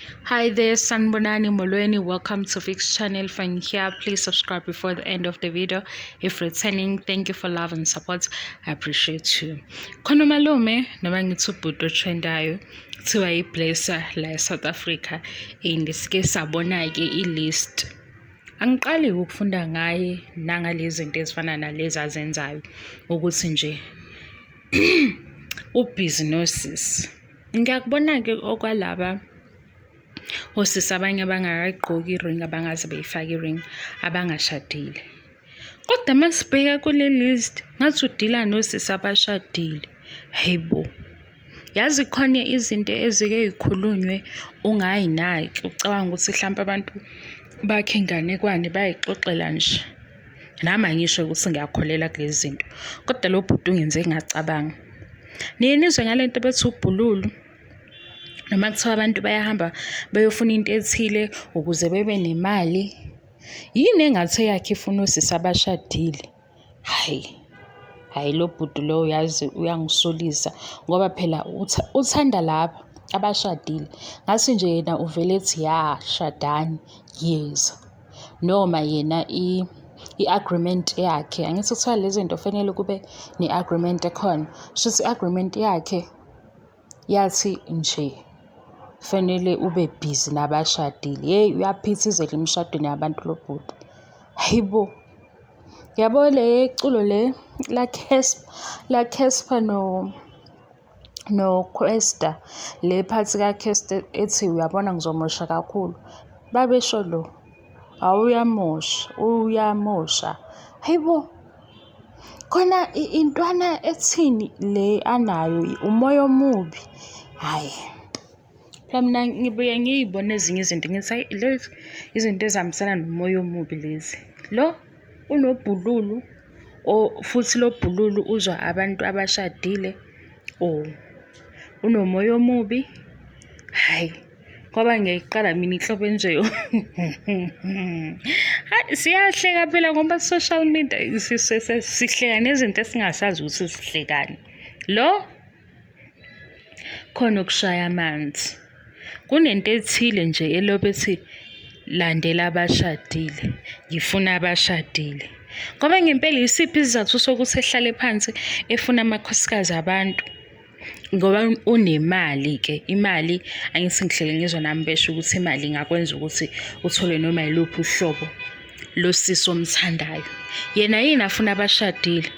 Hi there, Sanbonani Molweni. Welcome to Vic's channel. If you're here, please subscribe before the end of the video. If returning, thank you for love and support. I appreciate you. Khona malume noma ngithi ubhuti otrendayo kuthiwa iblesser la eSouth Africa indisike sabona ke ilist. Angiqali ukufunda ngaye nangalezi zinto ezifana nalezi azenzayo ukuthi nje ubusiness. Ngiyakubona ke okwalaba osisi abanye abangakagqoki i-ring abangaze beyifake i-ring abangashadile. Kodwa masibheka kule list ngathi udila nosisi abashadile. Hayibo. Yazi khona izinto ezike zikhulunywe ungayinaki ucabanga ukuthi mhlawumbe abantu bakhe inganekwane bayixoxela nje. Nami angisho ukuthi ngiyakholela kulezi zinto. Kodwa lo bhuti ungenze ngacabanga. Niyinizwe ngalento bethi ubhululu. Noma kuthiwa abantu bayahamba bayofuna into ethile ukuze bebe nemali. Yini engathi yakhe ifuna osisi abashadile? Hayi lo bhuti lo yazi uyangisolisa ngoba phela uthanda laba abashadile. Ngasi nje yena uvele ethi ya shadani yes. Noma yena i-agreement yakhe. Angithi kuthiwa lezi zinto fanele kube ne-agreement ekhona. Shuthi i-agreement yakhe yathi nje fanele ube busy nabashadile. Hey uyaphithizela emshadweni yabantu lo bhuti. Hayibo. Yabo le culo le la Casper no Questa le phathi ka Questa ethi uyabona ngizomosha kakhulu. Babesho lo uyamosha. Hayibo. Khona intwana ethini le anayo umoya omubi. Hayi. Mina ngibuye ngiyibone ezinye izinto ngithi hayi lezi izinto ezihambisana nomoya omubi lezi. Lo unobhululu futhi lo bhululu uzwa abantu abashadile. Unomoya omubi. Hayi. Ngoba ngiyayiqala mina inhlobo enje. Hayi siyahleka phela ngoba social media sihleka nezinto esingasazi ukuthi sihlekani. Lo khona ukushaya amanzi. Kunento ethile nje elobethi landela abashadile. Ngifuna abashadile. Ngoba ngempela isiphi isizathu sokuthi ehlale phansi efuna amakhosikazi abantu. Ngoba unemali ke. Imali angithi ngihlele ngizwe nami besho ukuthi imali ingakwenza ukuthi uthole noma yiluphi uhlobo losisi omthandayo. Yena yini afuna abashadile.